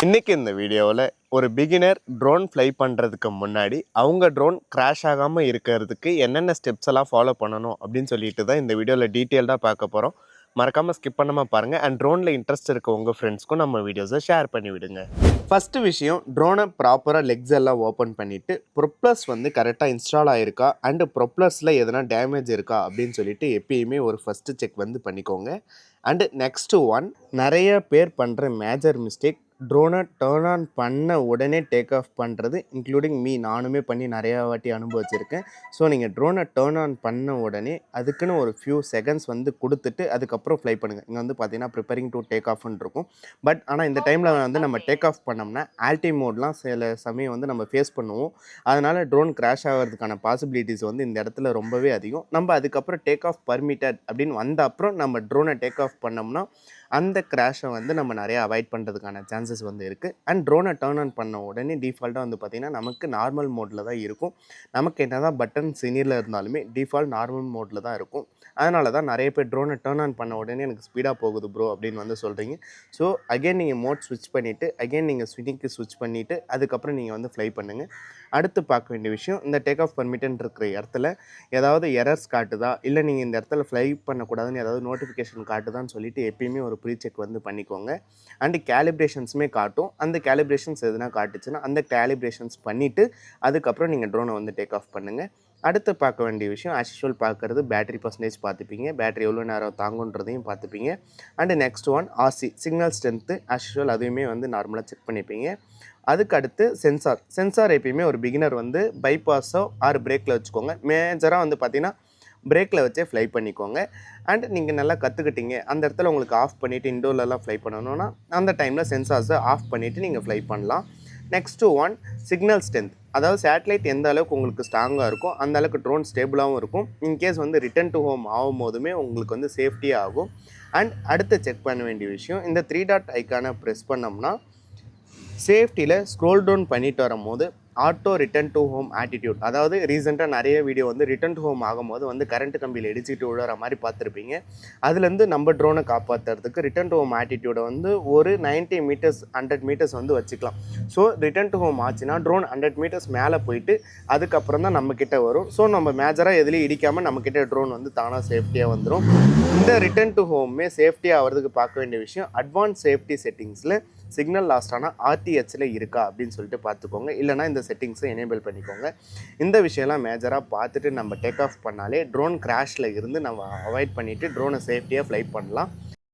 இன்னைக்கு இந்த வீடியோவில் ஒரு பிகினர் ட்ரோன் ஃப்ளை பண்ணுறதுக்கு முன்னாடி அவங்க ட்ரோன் கிராஷ் ஆகாமல் இருக்கிறதுக்கு என்னென்ன ஸ்டெப்ஸ் எல்லாம் ஃபாலோ பண்ணணும் அப்படின்னு சொல்லிட்டு தான் இந்த வீடியோவில் டீட்டெயில்டாக பார்க்க போகிறோம். மறக்காமல் ஸ்கிப் பண்ணாமல் பாருங்கள். அண்ட் ட்ரோனில் இன்ட்ரெஸ்ட் இருக்க உங்கள் ஃப்ரெண்ட்ஸ்க்கும் நம்ம வீடியோஸை ஷேர் பண்ணி விடுங்க. ஃபஸ்ட்டு விஷயம், ட்ரோனை ப்ராப்பராக லெக்ஸ் எல்லாம் ஓப்பன் பண்ணிவிட்டு ப்ரொப்ளர்ஸ் வந்து கரெக்டாக இன்ஸ்டால் ஆகிருக்கா அண்டு ப்ரொப்ளர்ஸில் எதனா டேமேஜ் இருக்கா அப்படின்னு சொல்லிட்டு எப்பயுமே ஒரு ஃபஸ்ட்டு செக் வந்து பண்ணிக்கோங்க. அண்டு நெக்ஸ்ட்டு ஒன், நிறைய பேர் பண்ணுற மேஜர் மிஸ்டேக், ட்ரோனை டேர்ன் ஆன் பண்ண உடனே டேக் ஆஃப் பண்ணுறது, இன்க்ளூடிங் நானுமே பண்ணி நிறையா வாட்டி அனுபவிச்சிருக்கேன். ஸோ நீங்கள் ட்ரோனை டேர்ன் ஆன் பண்ண உடனே அதுக்குன்னு ஒரு ஃபியூ செகண்ட்ஸ் வந்து கொடுத்துட்டு அதுக்கப்புறம் ஃப்ளை பண்ணுங்கள். இங்கே வந்து பார்த்தீங்கன்னா ப்ரிப்பேரிங் டு டேக் ஆஃப்னு இருக்கும். பட் ஆனால் இந்த டைமில் வந்து நம்ம டேக் ஆஃப் பண்ணோம்னா ஆல்டி மோட்லாம் சில சமயம் வந்து நம்ம ஃபேஸ் பண்ணுவோம். அதனால் ட்ரோன் கிராஷ் ஆகிறதுக்கான பாசிபிலிட்டிஸ் வந்து இந்த இடத்துல ரொம்பவே அதிகம். நம்ம அதுக்கப்புறம் டேக் ஆஃப் பர்மிட்டட் அப்படின்னு வந்த அப்புறம் நம்ம ட்ரோனை டேக் ஆஃப் பண்ணோம்னா அந்த கிராஷை வந்து நம்ம நிறையா அவாய்ட் பண்ணுறதுக்கான சான்சஸ் வந்து இருக்குது. அண்ட் ட்ரோனை டேர்ன் ஆன் பண்ண உடனே டிஃபால்ட்டாக வந்து பார்த்திங்கன்னா நமக்கு நார்மல் மோடில் தான் இருக்கும். நமக்கு என்ன தான் பட்டன் சினியில் இருந்தாலுமே டிஃபால்ட் நார்மல் மோடில் தான் இருக்கும். அதனால தான் நிறைய பேர் ட்ரோனை டேர்ன் ஆன் பண்ண உடனே எனக்கு ஸ்பீடாக போகுது ப்ரோ அப்படின்னு வந்து சொல்கிறீங்க. ஸோ அகெயின் நீங்கள் மோட் ஸ்விட்ச் பண்ணிவிட்டு அகெயின் நீங்கள் ஸ்வினிங்க்கு ஸ்விட்ச் பண்ணிவிட்டு அதுக்கப்புறம் நீங்கள் வந்து ஃப்ளை பண்ணுங்கள். அடுத்து பார்க்க வேண்டிய விஷயம், இந்த டேக் ஆஃப் பர்மிட்டன் இருக்கிற இடத்துல ஏதாவது எரர்ஸ் காட்டுதா, இல்லை நீங்கள் இந்த இடத்துல ஃப்ளை பண்ணக்கூடாதுன்னு ஏதாவது நோட்டிஃபிகேஷன் காட்டுதான்னு சொல்லிட்டு எப்பயுமே ஒரு ப்ரீ செக் வந்து பண்ணிக்கோங்க. அண்டு கேலிப்ரேஷன்ஸுமே காட்டும். அந்த கேலிப்ரேஷன்ஸ் எதுனா காட்டுச்சுன்னா அந்த கேலிப்ரேஷன்ஸ் பண்ணிவிட்டு அதுக்கப்புறம் நீங்கள் ட்ரோனை வந்து டேக் ஆஃப் பண்ணுங்கள். அடுத்து பார்க்க வேண்டிய விஷயம், ஆஸ் யூஷுவல் பார்க்குறது பேட்டரி பர்சன்டேஜ் பார்த்துப்பீங்க, பேட்டரி எவ்வளோ நேரம் தாங்குன்றதையும் பார்த்துப்பீங்க. And next one RC signal strength, as usual அதையுமே வந்து நார்மலாக செக் பண்ணிப்பீங்க. அதுக்கு அடுத்து சென்சார் எப்பயுமே ஒரு பிகினர் வந்து பைபாஸோ ஆர் பிரேக்கில் வச்சுக்கோங்க. மேஜராக வந்து பார்த்திங்கன்னா பிரேக்கில் வச்சே ஃப்ளை பண்ணிக்கோங்க. அண்ட் நீங்கள் நல்லா கற்றுக்கிட்டீங்க, அந்த இடத்துல உங்களுக்கு ஆஃப் பண்ணிவிட்டு இண்டோர்லலாம் ஃப்ளை பண்ணணுன்னா அந்த டைமில் சென்சார்ஸை ஆஃப் பண்ணிவிட்டு நீங்கள் ஃப்ளை பண்ணலாம். நெக்ஸ்ட்டு ஒன், சிக்னல் ஸ்ட்ரென்த், அதாவது சேட்டலைட் எந்த அளவுக்கு உங்களுக்கு ஸ்ட்ராங்காக இருக்கும் அந்த அளவுக்கு ட்ரோன் ஸ்டேபிளாகவும் இருக்கும். இன்கேஸ் வந்து ரிட்டன் டு ஹோம் ஆகும் போதுமே உங்களுக்கு வந்து சேஃப்டியாக ஆகும். அண்ட் அடுத்து செக் பண்ண வேண்டிய விஷயம், இந்த 3 டாட் ஐக்கானை ப்ரெஸ் பண்ணோம்னா சேஃப்டியில் ஸ்க்ரோல் டவுன் பண்ணிட்டு வரும்போது auto return to home attitude, அதாவது ரீசெண்டாக நிறைய வீடியோ வந்து ரிட்டன் டு ஹோம் ஆகும்போது வந்து கரண்ட் கம்பியில் இடிச்சிட்டு விழுற மாதிரி பார்த்துருப்பீங்க. அதுலேருந்து நம்ம ட்ரோனை காப்பாற்றுறதுக்கு ரிட்டன் டு ஹோம் ஆட்டிடியூடை வந்து ஒரு 90 மீட்டர்ஸ் 100 மீட்டர்ஸ் வந்து வச்சுக்கலாம். ஸோ ரிட்டன் டு ஹோம் ஆச்சுன்னா ட்ரோன் 100 மீட்டர்ஸ் மேலே போயிட்டு அதுக்கப்புறம் தான் நம்மக்கிட்ட வரும். ஸோ நம்ம மேஜராக எதுலேயும் இடிக்காமல் நம்மக்கிட்ட ட்ரோன் வந்து தானாக சேஃப்டியாக வந்துடும். இந்த ரிட்டன் டு ஹோமே சேஃப்டியாக ஆகிறதுக்கு பார்க்க வேண்டிய விஷயம், அட்வான்ஸ் சேஃப்டி செட்டிங்ஸில் சிக்னல் லாஸ்ட் ஆனால் ஆர்டிஹெச்சில் இருக்கா அப்படின்னு சொல்லிட்டு பார்த்துக்கோங்க. இல்லைனா இந்த செட்டிங்ஸை எனேபிள் பண்ணிக்கோங்க. இந்த விஷயம்லாம் மேஜராக பார்த்துட்டு நம்ம டேக் ஆஃப் பண்ணாலே ட்ரோன் கிராஷில் இருந்து நம்ம அவாய்ட் பண்ணிவிட்டு ட்ரோனை சேஃப்டியாக ஃப்ளை பண்ணலாம்.